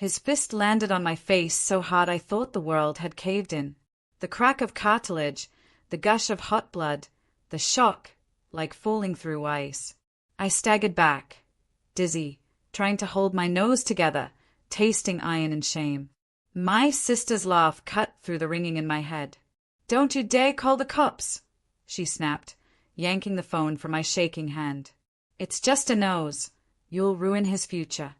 His fist landed on my face so hard I thought the world had caved in. The crack of cartilage, the gush of hot blood, the shock, like falling through ice. I staggered back, dizzy, trying to hold my nose together, tasting iron and shame. My sister's laugh cut through the ringing in my head. "Don't you dare call the cops," she snapped, yanking the phone from my shaking hand. "It's just a nose. You'll ruin his future."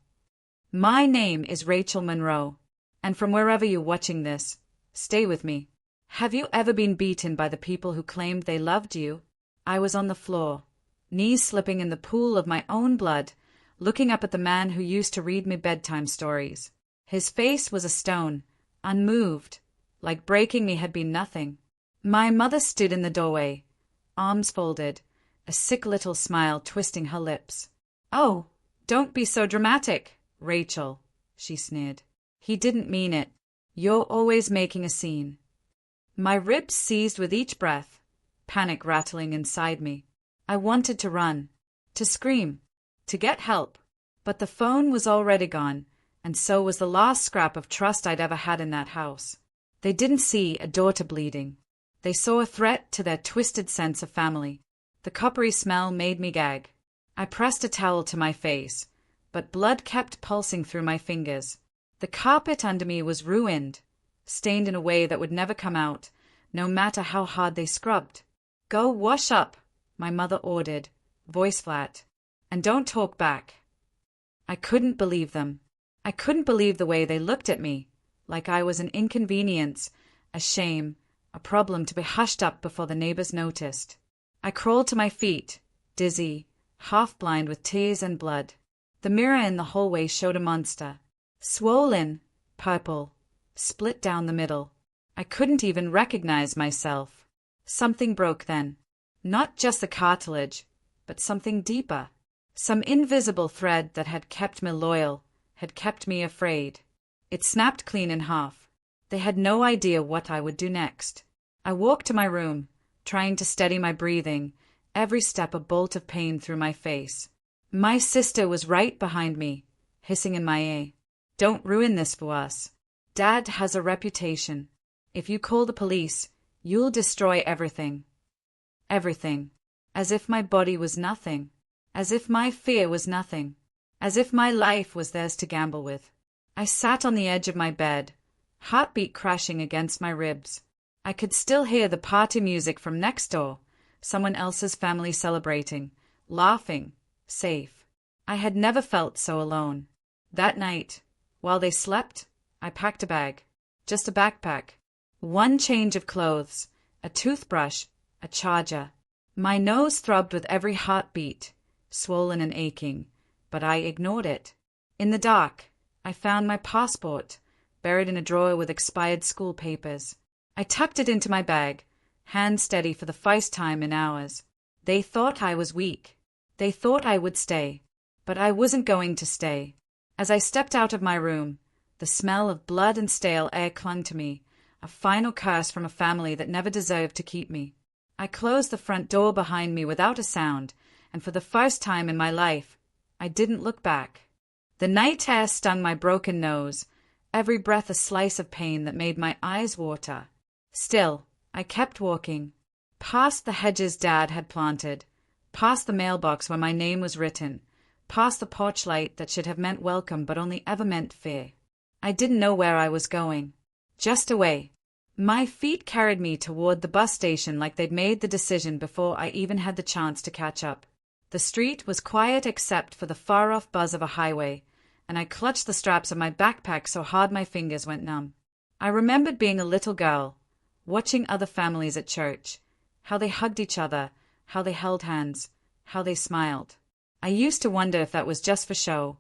My name is Rachel Monroe, and from wherever you're watching this, stay with me. Have you ever been beaten by the people who claimed they loved you? I was on the floor, knees slipping in the pool of my own blood, looking up at the man who used to read me bedtime stories. His face was a stone, unmoved, like breaking me had been nothing. My mother stood in the doorway, arms folded, a sick little smile twisting her lips. "Oh, don't be so dramatic, Rachel," she sneered. "He didn't mean it. You're always making a scene." My ribs seized with each breath, panic rattling inside me. I wanted to run, to scream, to get help, but the phone was already gone, and so was the last scrap of trust I'd ever had in that house. They didn't see a daughter bleeding. They saw a threat to their twisted sense of family. The coppery smell made me gag. I pressed a towel to my face, but blood kept pulsing through my fingers. The carpet under me was ruined, stained in a way that would never come out, no matter how hard they scrubbed. "Go wash up," my mother ordered, voice flat, "and don't talk back." I couldn't believe them. I couldn't believe the way they looked at me, like I was an inconvenience, a shame, a problem to be hushed up before the neighbors noticed. I crawled to my feet, dizzy, half blind with tears and blood. The mirror in the hallway showed a monster, swollen, purple, split down the middle. I couldn't even recognize myself. Something broke then. Not just the cartilage, but something deeper. Some invisible thread that had kept me loyal, had kept me afraid. It snapped clean in half. They had no idea what I would do next. I walked to my room, trying to steady my breathing, every step a bolt of pain through my face. My sister was right behind me, hissing in my ear. "Don't ruin this for us. Dad has a reputation. If you call the police, you'll destroy everything." Everything. As if my body was nothing. As if my fear was nothing. As if my life was theirs to gamble with. I sat on the edge of my bed, heartbeat crashing against my ribs. I could still hear the party music from next door, someone else's family celebrating, laughing, safe. I had never felt so alone. That night, while they slept, I packed a bag. Just a backpack. One change of clothes, a toothbrush, a charger. My nose throbbed with every heartbeat, swollen and aching, but I ignored it. In the dark, I found my passport, buried in a drawer with expired school papers. I tucked it into my bag, hands steady for the first time in hours. They thought I was weak. They thought I would stay. But I wasn't going to stay. As I stepped out of my room, the smell of blood and stale air clung to me, a final curse from a family that never deserved to keep me. I closed the front door behind me without a sound, and for the first time in my life, I didn't look back. The night air stung my broken nose, every breath a slice of pain that made my eyes water. Still, I kept walking, past the hedges Dad had planted, past the mailbox where my name was written, past the porch light that should have meant welcome but only ever meant fear. I didn't know where I was going. Just away. My feet carried me toward the bus station like they'd made the decision before I even had the chance to catch up. The street was quiet except for the far-off buzz of a highway, and I clutched the straps of my backpack so hard my fingers went numb. I remembered being a little girl, watching other families at church, how they hugged each other, how they held hands, how they smiled. I used to wonder if that was just for show,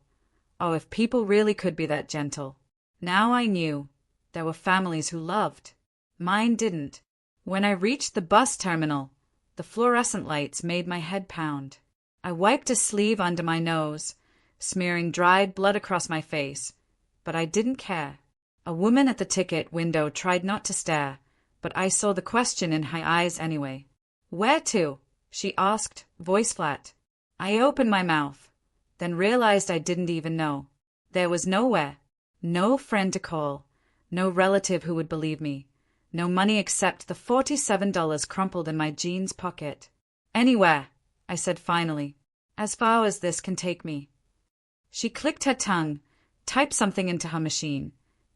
or if people really could be that gentle. Now I knew there were families who loved. Mine didn't. When I reached the bus terminal, the fluorescent lights made my head pound. I wiped a sleeve under my nose, smearing dried blood across my face, but I didn't care. A woman at the ticket window tried not to stare, but I saw the question in her eyes anyway. "Where to?" she asked, voice flat. I opened my mouth, then realized I didn't even know. There was nowhere. No friend to call, no relative who would believe me, no money except the $47 crumpled in my jeans pocket. Anywhere, I said finally, as far as this can take me. She clicked her tongue, typed something into her machine,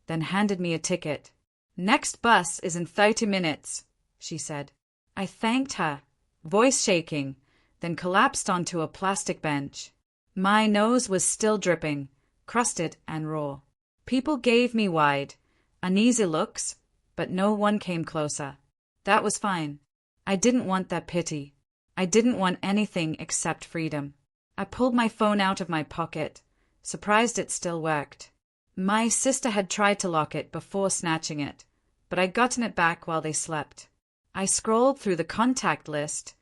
then handed me a ticket. Next bus is in 30 minutes, she said. I thanked her, voice shaking, then collapsed onto a plastic bench. My nose was still dripping, crusted and raw. People gave me wide, uneasy looks, but no one came closer. That was fine. I didn't want their pity. I didn't want anything except freedom. I pulled my phone out of my pocket, surprised it still worked. My sister had tried to lock it before snatching it, but I'd gotten it back while they slept. I scrolled through the contact list,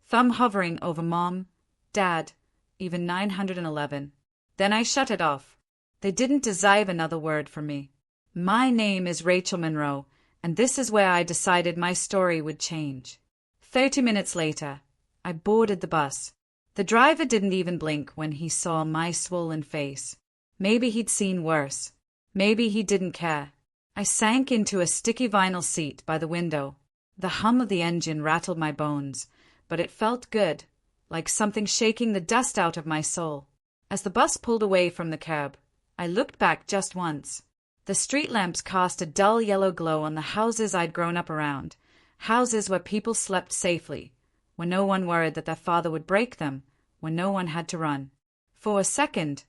thumb hovering over Mom, Dad, even 911. Then I shut it off. They didn't deserve another word from me. My name is Rachel Monroe, and this is where I decided my story would change. 30 minutes later, I boarded the bus. The driver didn't even blink when he saw my swollen face. Maybe he'd seen worse. Maybe he didn't care. I sank into a sticky vinyl seat by the window. The hum of the engine rattled my bones, but it felt good, like something shaking the dust out of my soul. As the bus pulled away from the curb, I looked back just once. The street lamps cast a dull yellow glow on the houses I'd grown up around, houses where people slept safely, where no one worried that their father would break them, where no one had to run. For a second,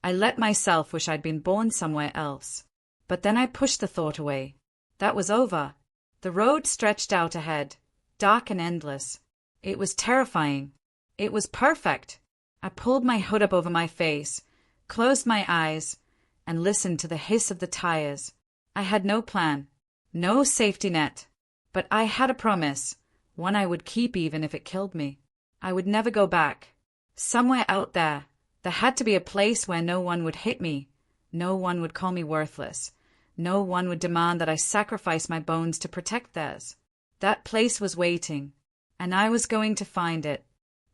I let myself wish I'd been born somewhere else. But then I pushed the thought away. That was over. The road stretched out ahead, dark and endless. It was terrifying. It was perfect. I pulled my hood up over my face, closed my eyes, and listened to the hiss of the tires. I had no plan, no safety net, but I had a promise, one I would keep even if it killed me. I would never go back. Somewhere out there had to be a place where no one would hit me, no one would call me worthless, no one would demand that I sacrifice my bones to protect theirs. That place was waiting, and I was going to find it.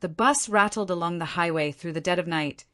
The bus rattled along the highway through the dead of night,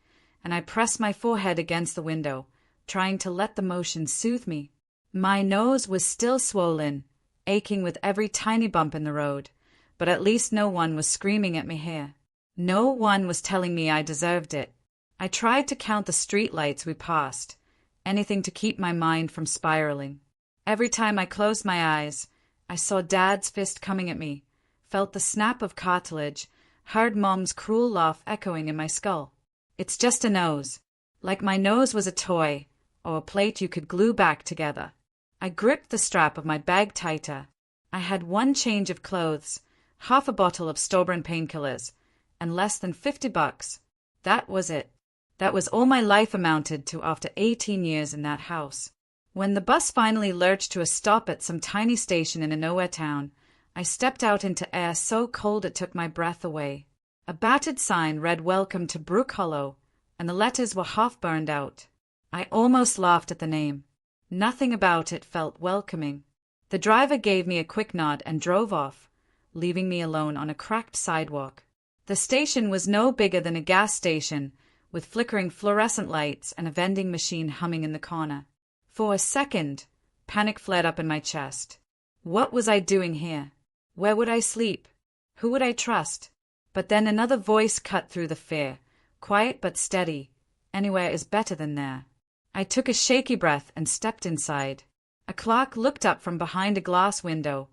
and I pressed my forehead against the window, trying to let the motion soothe me. My nose was still swollen, aching with every tiny bump in the road, but at least no one was screaming at me here. No one was telling me I deserved it. I tried to count the street lights we passed, anything to keep my mind from spiraling. Every time I closed my eyes, I saw Dad's fist coming at me, felt the snap of cartilage, heard Mom's cruel laugh echoing in my skull. It's just a nose. Like my nose was a toy, or a plate you could glue back together. I gripped the strap of my bag tighter. I had one change of clothes, half a bottle of store-brand painkillers, and less than $50. That was it. That was all my life amounted to after 18 years in that house. When the bus finally lurched to a stop at some tiny station in a nowhere town, I stepped out into air so cold it took my breath away. A battered sign read "Welcome to Brook Hollow," and the letters were half burned out. I almost laughed at the name. Nothing about it felt welcoming. The driver gave me a quick nod and drove off, leaving me alone on a cracked sidewalk. The station was no bigger than a gas station, with flickering fluorescent lights and a vending machine humming in the corner. For a second, panic flared up in my chest. What was I doing here? Where would I sleep? Who would I trust? But then another voice cut through the fear, quiet but steady. Anywhere is better than there. I took a shaky breath and stepped inside. A clerk looked up from behind a glass window,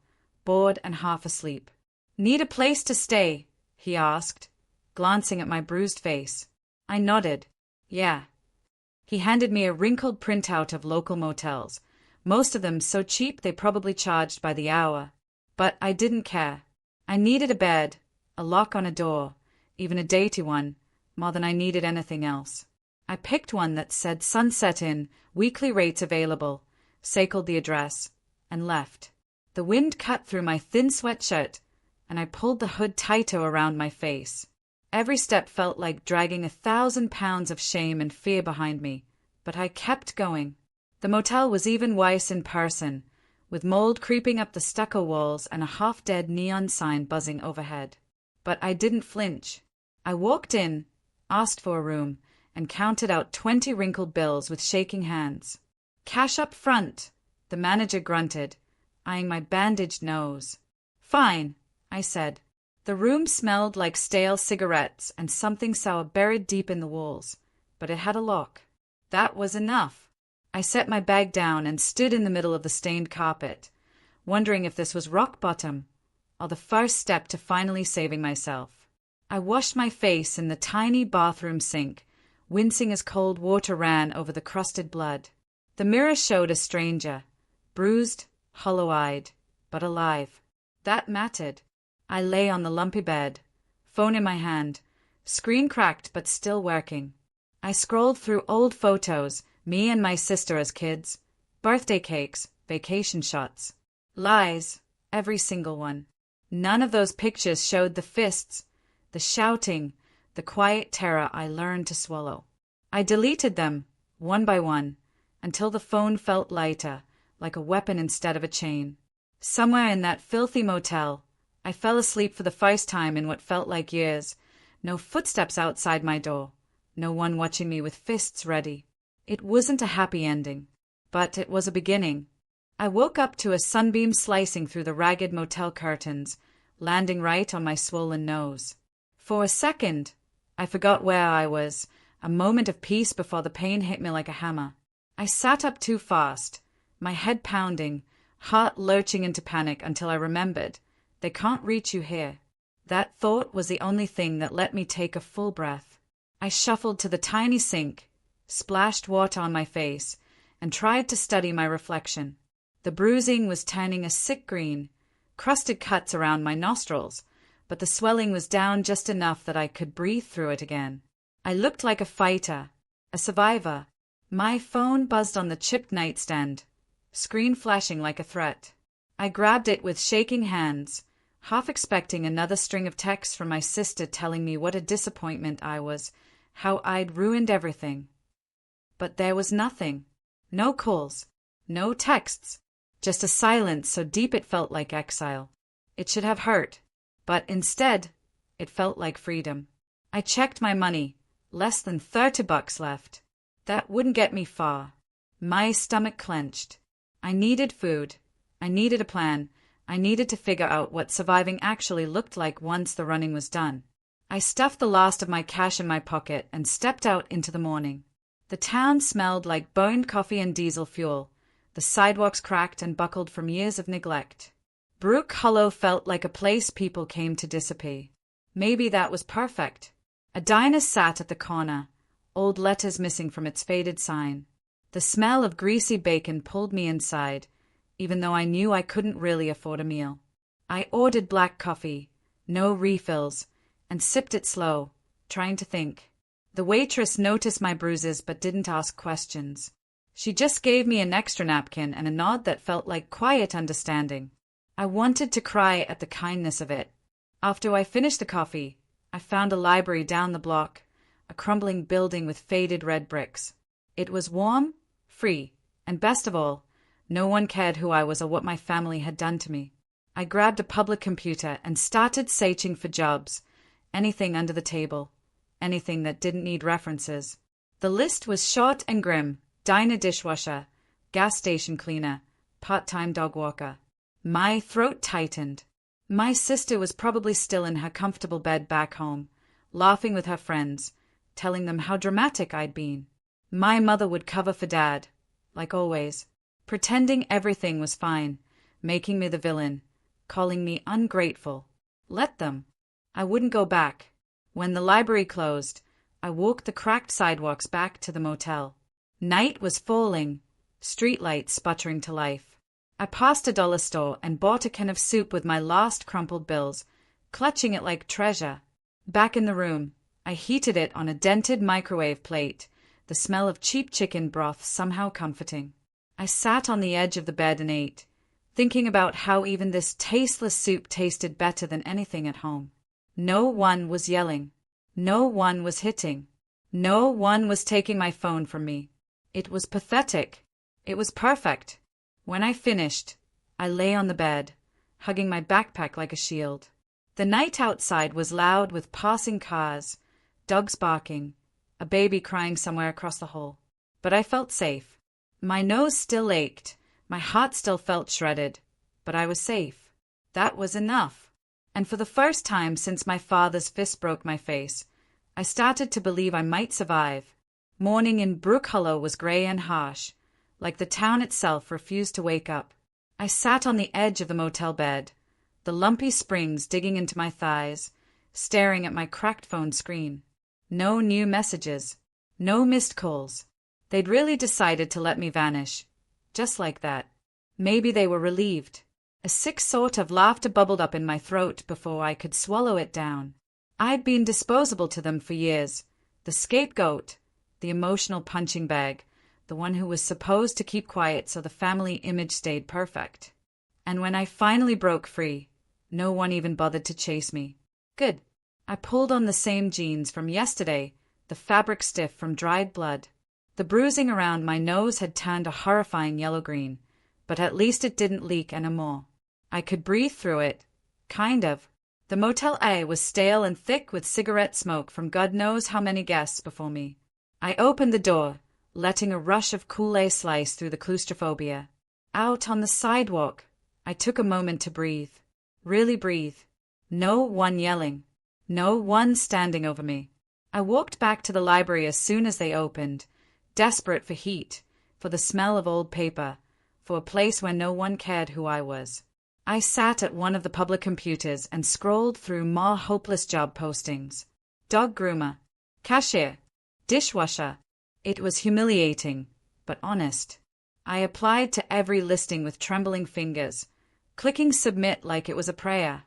bored and half asleep. "Need a place to stay?" he asked, glancing at my bruised face. I nodded. "Yeah." He handed me a wrinkled printout of local motels, most of them so cheap they probably charged by the hour. But I didn't care. I needed a bed, a lock on a door, even a dainty one, more than I needed anything else. I picked one that said Sunset Inn, weekly rates available, circled the address, and left. The wind cut through my thin sweatshirt, and I pulled the hood tighter around my face. Every step felt like dragging 1,000 pounds of shame and fear behind me, but I kept going. The motel was even worse in person, with mold creeping up the stucco walls and a half-dead neon sign buzzing overhead. But I didn't flinch. I walked in, asked for a room, and counted out 20 wrinkled bills with shaking hands. Cash up front, the manager grunted, eyeing my bandaged nose. Fine, I said. The room smelled like stale cigarettes and something sour buried deep in the walls, but it had a lock. That was enough. I set my bag down and stood in the middle of the stained carpet, wondering if this was rock bottom, or the first step to finally saving myself. I washed my face in the tiny bathroom sink, wincing as cold water ran over the crusted blood. The mirror showed a stranger, bruised, hollow-eyed, but alive. That mattered. I lay on the lumpy bed, phone in my hand, screen cracked but still working. I scrolled through old photos, me and my sister as kids, birthday cakes, vacation shots. Lies, every single one. None of those pictures showed the fists, the shouting, the quiet terror I learned to swallow. I deleted them, one by one, until the phone felt lighter, like a weapon instead of a chain. Somewhere in that filthy motel, I fell asleep for the first time in what felt like years. No footsteps outside my door, no one watching me with fists ready. It wasn't a happy ending, but it was a beginning. I woke up to a sunbeam slicing through the ragged motel curtains, landing right on my swollen nose. For a second, I forgot where I was, a moment of peace before the pain hit me like a hammer. I sat up too fast, my head pounding, heart lurching into panic until I remembered, they can't reach you here. That thought was the only thing that let me take a full breath. I shuffled to the tiny sink, splashed water on my face, and tried to study my reflection. The bruising was turning a sick green, crusted cuts around my nostrils, but the swelling was down just enough that I could breathe through it again. I looked like a fighter, a survivor. My phone buzzed on the chipped nightstand, screen flashing like a threat. I grabbed it with shaking hands, half expecting another string of texts from my sister telling me what a disappointment I was, how I'd ruined everything. But there was nothing. No calls, no texts, just a silence so deep it felt like exile. It should have hurt, but instead, it felt like freedom. I checked my money, less than $30 left. That wouldn't get me far. My stomach clenched. I needed food. I needed a plan. I needed to figure out what surviving actually looked like once the running was done. I stuffed the last of my cash in my pocket and stepped out into the morning. The town smelled like burned coffee and diesel fuel. The sidewalks cracked and buckled from years of neglect. Brook Hollow felt like a place people came to dissipate. Maybe that was perfect. A diner sat at the corner, old letters missing from its faded sign. The smell of greasy bacon pulled me inside, even though I knew I couldn't really afford a meal. I ordered black coffee, no refills, and sipped it slow, trying to think. The waitress noticed my bruises but didn't ask questions. She just gave me an extra napkin and a nod that felt like quiet understanding. I wanted to cry at the kindness of it. After I finished the coffee, I found a library down the block, a crumbling building with faded red bricks. It was warm, free, and best of all, no one cared who I was or what my family had done to me. I grabbed a public computer and started searching for jobs, anything under the table, anything that didn't need references. The list was short and grim: diner dishwasher, gas station cleaner, part-time dog walker. My throat tightened. My sister was probably still in her comfortable bed back home, laughing with her friends, telling them how dramatic I'd been. My mother would cover for Dad, like always, pretending everything was fine, making me the villain, calling me ungrateful. Let them. I wouldn't go back. When the library closed, I walked the cracked sidewalks back to the motel. Night was falling, streetlights sputtering to life. I passed a dollar store and bought a can of soup with my last crumpled bills, clutching it like treasure. Back in the room, I heated it on a dented microwave plate, the smell of cheap chicken broth somehow comforting. I sat on the edge of the bed and ate, thinking about how even this tasteless soup tasted better than anything at home. No one was yelling. No one was hitting. No one was taking my phone from me. It was pathetic. It was perfect. When I finished, I lay on the bed, hugging my backpack like a shield. The night outside was loud with passing cars, dogs barking, a baby crying somewhere across the hall. But I felt safe. My nose still ached, my heart still felt shredded, but I was safe. That was enough. And for the first time since my father's fist broke my face, I started to believe I might survive. Morning in Brook Hollow was grey and harsh, like the town itself refused to wake up. I sat on the edge of the motel bed, the lumpy springs digging into my thighs, staring at my cracked phone screen. No new messages. No missed calls. They'd really decided to let me vanish. Just like that. Maybe they were relieved. A sick sort of laughter bubbled up in my throat before I could swallow it down. I'd been disposable to them for years. The scapegoat, the emotional punching bag, the one who was supposed to keep quiet so the family image stayed perfect. And when I finally broke free, no one even bothered to chase me. Good. I pulled on the same jeans from yesterday, the fabric stiff from dried blood. The bruising around my nose had turned a horrifying yellow-green, but at least it didn't leak anymore. I could breathe through it. Kind of. The Motel A was stale and thick with cigarette smoke from God knows how many guests before me. I opened the door, letting a rush of cool air slice through the claustrophobia. Out on the sidewalk, I took a moment to breathe. Really breathe. No one yelling. No one standing over me. I walked back to the library as soon as they opened, desperate for heat, for the smell of old paper, for a place where no one cared who I was. I sat at one of the public computers and scrolled through more hopeless job postings. Dog groomer, cashier, dishwasher. It was humiliating, but honest. I applied to every listing with trembling fingers, clicking submit like it was a prayer.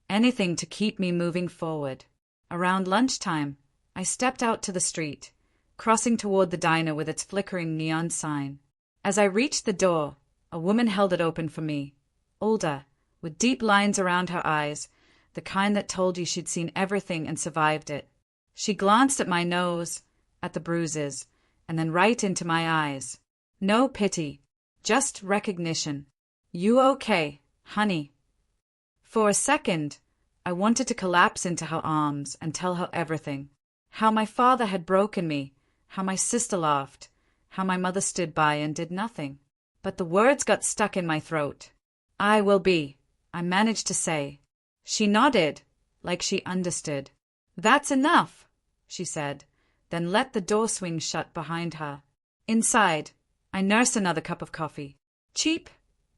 Anything to keep me moving forward. Around lunchtime, I stepped out to the street, crossing toward the diner with its flickering neon sign. As I reached the door, a woman held it open for me, older, with deep lines around her eyes, the kind that told you she'd seen everything and survived it. She glanced at my nose, at the bruises, and then right into my eyes. No pity, just recognition. You okay, honey? For a second, I wanted to collapse into her arms and tell her everything. How my father had broken me, how my sister laughed, how my mother stood by and did nothing. But the words got stuck in my throat. I will be, I managed to say. She nodded, like she understood. That's enough, she said, then let the door swing shut behind her. Inside, I nursed another cup of coffee. Cheap,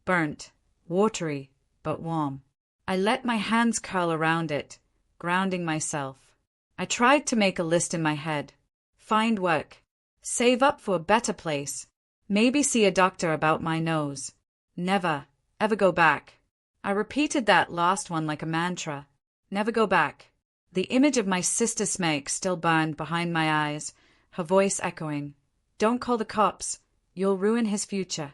burnt, watery, but warm. I let my hands curl around it, grounding myself. I tried to make a list in my head. Find work. Save up for a better place. Maybe see a doctor about my nose. Never, ever go back. I repeated that last one like a mantra. Never go back. The image of my sister Smeg still burned behind my eyes, her voice echoing. Don't call the cops. You'll ruin his future.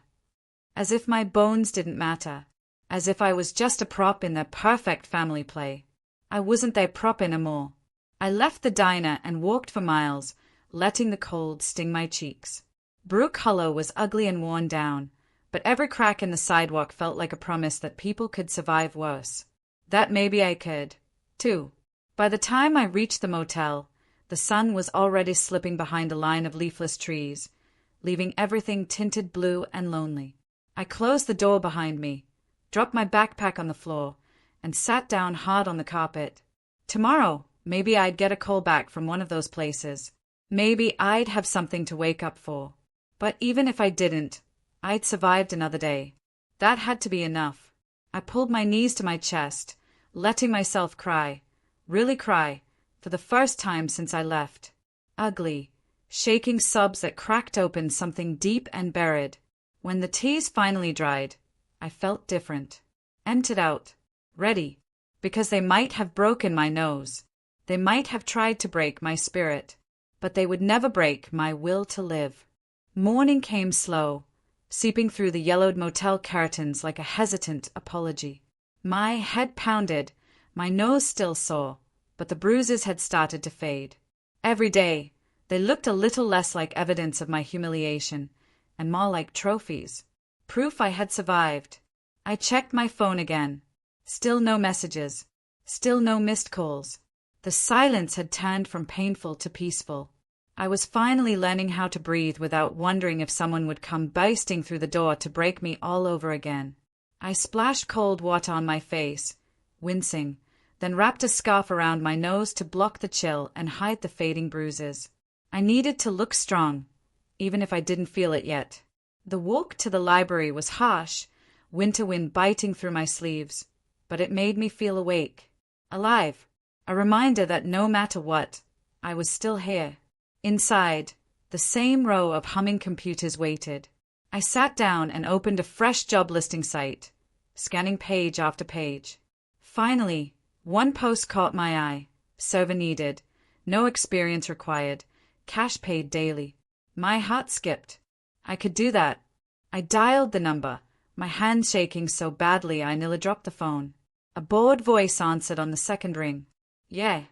As if my bones didn't matter. As if I was just a prop in their perfect family play. I wasn't their prop anymore. I left the diner and walked for miles, letting the cold sting my cheeks. Brook Hollow was ugly and worn down, but every crack in the sidewalk felt like a promise that people could survive worse. That maybe I could, too. By the time I reached the motel, the sun was already slipping behind a line of leafless trees, leaving everything tinted blue and lonely. I closed the door behind me, dropped my backpack on the floor, and sat down hard on the carpet. Tomorrow, maybe I'd get a call back from one of those places. Maybe I'd have something to wake up for. But even if I didn't, I'd survived another day. That had to be enough. I pulled my knees to my chest, letting myself cry, really cry, for the first time since I left. Ugly, shaking sobs that cracked open something deep and buried. When the tears finally dried, I felt different. Emptied out. Ready. Because they might have broken my nose. They might have tried to break my spirit. But they would never break my will to live. Morning came slow, seeping through the yellowed motel curtains like a hesitant apology. My head pounded, my nose still sore, but the bruises had started to fade. Every day, they looked a little less like evidence of my humiliation, and more like trophies. Proof I had survived. I checked my phone again. Still no messages. Still no missed calls. The silence had turned from painful to peaceful. I was finally learning how to breathe without wondering if someone would come bursting through the door to break me all over again. I splashed cold water on my face, wincing, then wrapped a scarf around my nose to block the chill and hide the fading bruises. I needed to look strong, even if I didn't feel it yet. The walk to the library was harsh, winter wind biting through my sleeves, but it made me feel awake, alive, a reminder that no matter what, I was still here. Inside, the same row of humming computers waited. I sat down and opened a fresh job listing site, scanning page after page. Finally, one post caught my eye. Server needed, no experience required, cash paid daily. My heart skipped. I could do that. I dialed the number, my hand shaking so badly I nearly dropped the phone. A bored voice answered on the second ring. Yeah.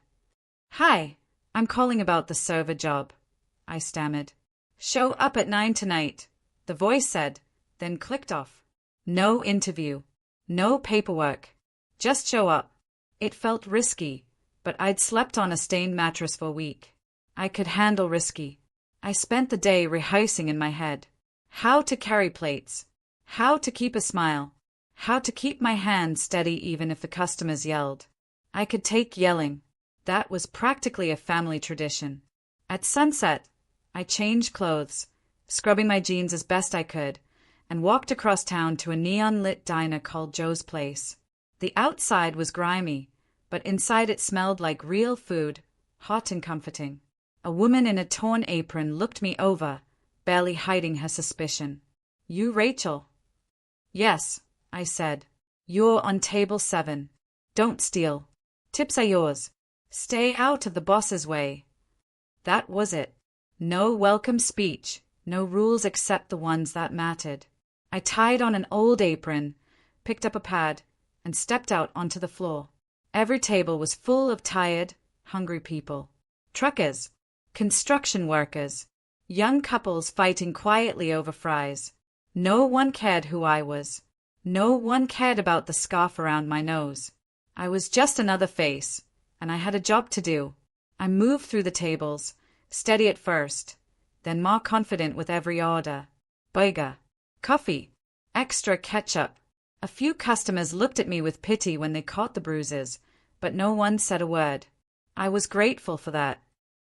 Hi. I'm calling about the server job, I stammered. Show up at 9 tonight, the voice said, then clicked off. No interview. No paperwork. Just show up. It felt risky, but I'd slept on a stained mattress for a week. I could handle risky. I spent the day rehearsing in my head. How to carry plates. How to keep a smile. How to keep my hand steady even if the customers yelled. I could take yelling. That was practically a family tradition. At sunset, I changed clothes, scrubbing my jeans as best I could, and walked across town to a neon-lit diner called Joe's Place. The outside was grimy, but inside it smelled like real food, hot and comforting. A woman in a torn apron looked me over, barely hiding her suspicion. You Rachel? Yes, I said. You're on table 7. Don't steal. Tips are yours. Stay out of the boss's way. That was it. No welcome speech, no rules except the ones that mattered. I tied on an old apron, picked up a pad, and stepped out onto the floor. Every table was full of tired, hungry people. Truckers, construction workers, young couples fighting quietly over fries. No one cared who I was. No one cared about the scarf around my nose. I was just another face, and I had a job to do. I moved through the tables, steady at first, then more confident with every order. Burger, coffee, extra ketchup. A few customers looked at me with pity when they caught the bruises, but no one said a word. I was grateful for that.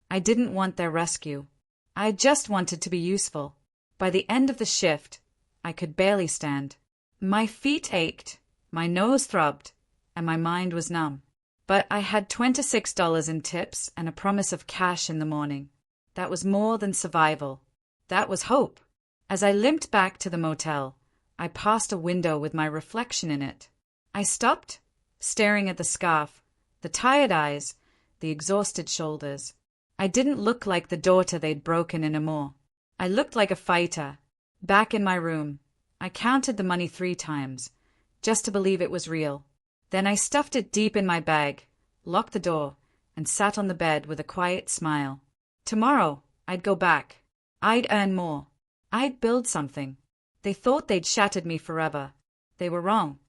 I didn't want their rescue. I just wanted to be useful. By the end of the shift, I could barely stand. My feet ached, my nose throbbed, and my mind was numb. But I had $26 in tips and a promise of cash in the morning. That was more than survival. That was hope. As I limped back to the motel, I passed a window with my reflection in it. I stopped, staring at the scarf, the tired eyes, the exhausted shoulders. I didn't look like the daughter they'd broken anymore. I looked like a fighter. Back in my room, I counted the money 3 times, just to believe it was real. Then I stuffed it deep in my bag, locked the door, and sat on the bed with a quiet smile. Tomorrow, I'd go back. I'd earn more. I'd build something. They thought they'd shattered me forever. They were wrong.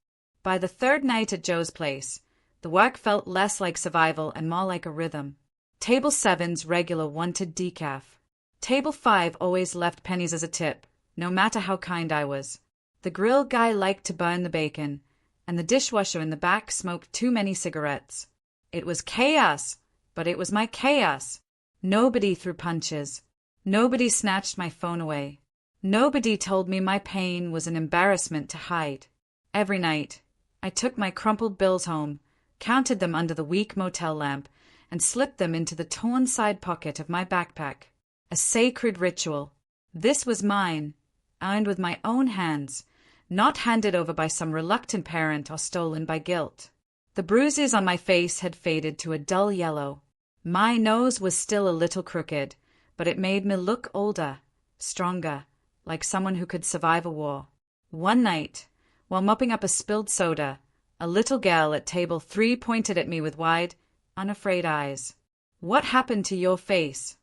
By the 3rd night at Joe's Place, the work felt less like survival and more like a rhythm. Table 7's regular wanted decaf. Table 5 always left pennies as a tip, no matter how kind I was. The grill guy liked to burn the bacon, and the dishwasher in the back smoked too many cigarettes. It was chaos, but it was my chaos. Nobody threw punches. Nobody snatched my phone away. Nobody told me my pain was an embarrassment to hide. Every night, I took my crumpled bills home, counted them under the weak motel lamp, and slipped them into the torn side pocket of my backpack. A sacred ritual. This was mine, earned with my own hands, not handed over by some reluctant parent or stolen by guilt. The bruises on my face had faded to a dull yellow. My nose was still a little crooked, but it made me look older, stronger, like someone who could survive a war. One night, while mopping up a spilled soda, a little girl at table 3 pointed at me with wide, unafraid eyes. "What happened to your face?"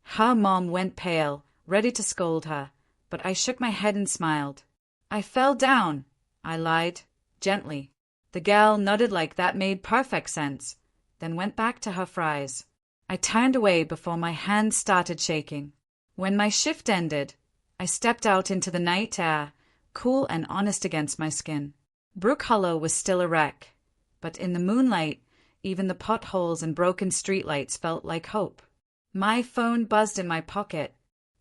Her mom went pale, ready to scold her, but I shook my head and smiled. "I fell down," I lied, gently. The gal nodded like that made perfect sense, then went back to her fries. I turned away before my hands started shaking. When my shift ended, I stepped out into the night air, cool and honest against my skin. Brook Hollow was still a wreck, but in the moonlight, even the potholes and broken streetlights felt like hope. My phone buzzed in my pocket.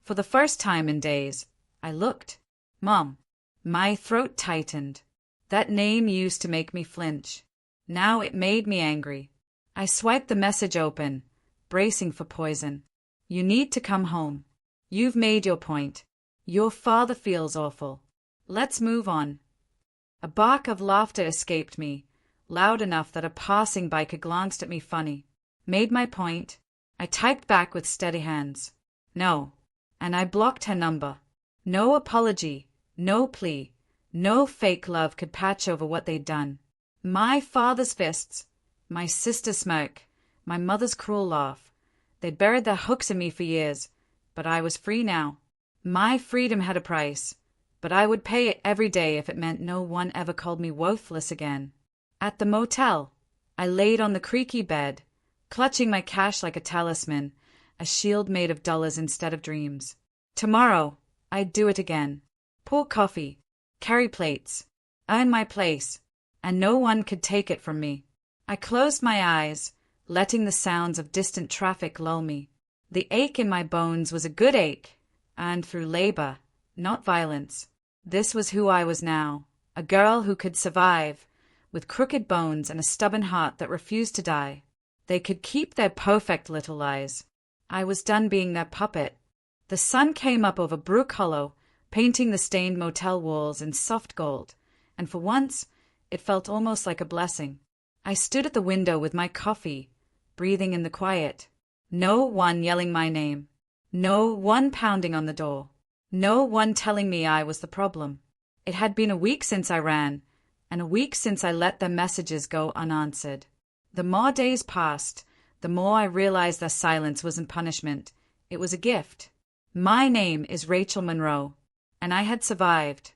For the first time in days, I looked. Mom. My throat tightened. That name used to make me flinch. Now it made me angry. I swiped the message open, bracing for poison. You need to come home. You've made your point. Your father feels awful. Let's move on. A bark of laughter escaped me, loud enough that a passing biker glanced at me funny. Made my point. I typed back with steady hands. No. And I blocked her number. No apology, no plea, no fake love could patch over what they'd done. My father's fists, my sister's smirk, my mother's cruel laugh. They'd buried their hooks in me for years, but I was free now. My freedom had a price, but I would pay it every day if it meant no one ever called me worthless again. At the motel, I laid on the creaky bed, clutching my cash like a talisman, a shield made of dollars instead of dreams. Tomorrow, I'd do it again. Pour coffee, carry plates, earn my place, and no one could take it from me. I closed my eyes, letting the sounds of distant traffic lull me. The ache in my bones was a good ache, and through labor, not violence. This was who I was now, a girl who could survive, with crooked bones and a stubborn heart that refused to die. They could keep their perfect little lies. I was done being their puppet. The sun came up over Brook Hollow, painting the stained motel walls in soft gold, and for once, it felt almost like a blessing. I stood at the window with my coffee, breathing in the quiet. No one yelling my name. No one pounding on the door. No one telling me I was the problem. It had been a week since I ran, and a week since I let their messages go unanswered. The more days passed, the more I realized their silence wasn't punishment. It was a gift. My name is Rachel Monroe, and I had survived.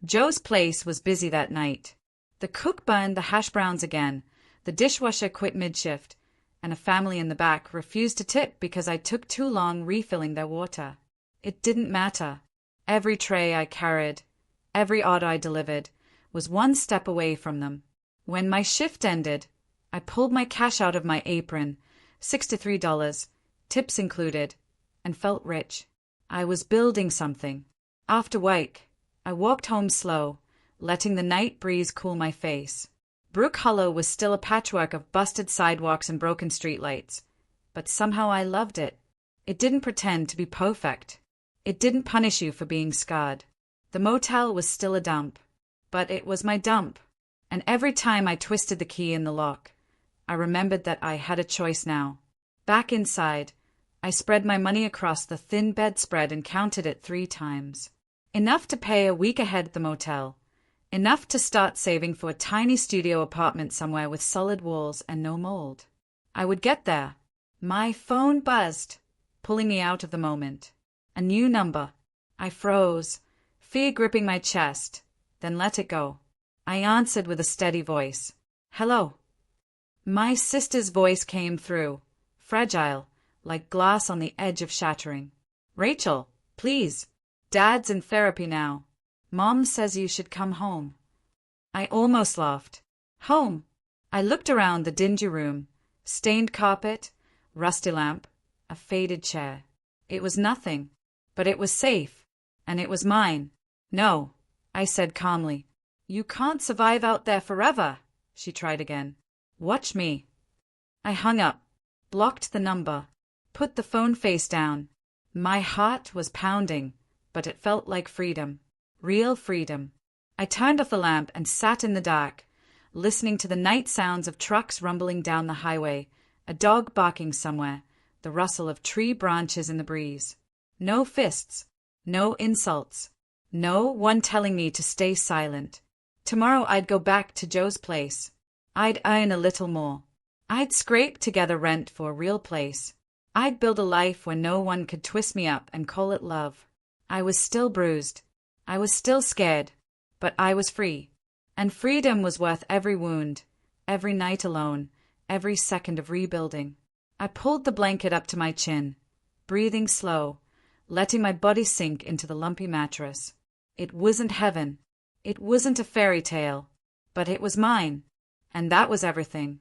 Joe's place was busy that night. The cook burned the hash browns again, the dishwasher quit mid-shift, and a family in the back refused to tip because I took too long refilling their water. It didn't matter. Every tray I carried, every order I delivered, was one step away from them. When my shift ended, I pulled my cash out of my apron, $63, tips included, and felt rich. I was building something. After work, I walked home slow, letting the night breeze cool my face. Brook Hollow was still a patchwork of busted sidewalks and broken streetlights, but somehow I loved it. It didn't pretend to be perfect. It didn't punish you for being scarred. The motel was still a dump, but it was my dump, and every time I twisted the key in the lock, I remembered that I had a choice now. Back inside, I spread my money across the thin bedspread and counted it 3 times. Enough to pay a week ahead at the motel. Enough to start saving for a tiny studio apartment somewhere with solid walls and no mold. I would get there. My phone buzzed, pulling me out of the moment. A new number. I froze, fear gripping my chest, then let it go. I answered with a steady voice. Hello. My sister's voice came through, fragile, like glass on the edge of shattering. Rachel, please. Dad's in therapy now. Mom says you should come home. I almost laughed. Home. I looked around the dingy room. Stained carpet, rusty lamp, a faded chair. It was nothing, but it was safe, and it was mine. No, I said calmly. You can't survive out there forever, she tried again. Watch me. I hung up, blocked the number, put the phone face down. My heart was pounding, but it felt like freedom. Real freedom. I turned off the lamp and sat in the dark, listening to the night sounds of trucks rumbling down the highway, a dog barking somewhere, the rustle of tree branches in the breeze. No fists, no insults, no one telling me to stay silent. Tomorrow I'd go back to Joe's place. I'd earn a little more. I'd scrape together rent for a real place. I'd build a life where no one could twist me up and call it love. I was still bruised. I was still scared, but I was free. And freedom was worth every wound, every night alone, every second of rebuilding. I pulled the blanket up to my chin, breathing slow, letting my body sink into the lumpy mattress. It wasn't heaven. It wasn't a fairy tale. But it was mine. And that was everything.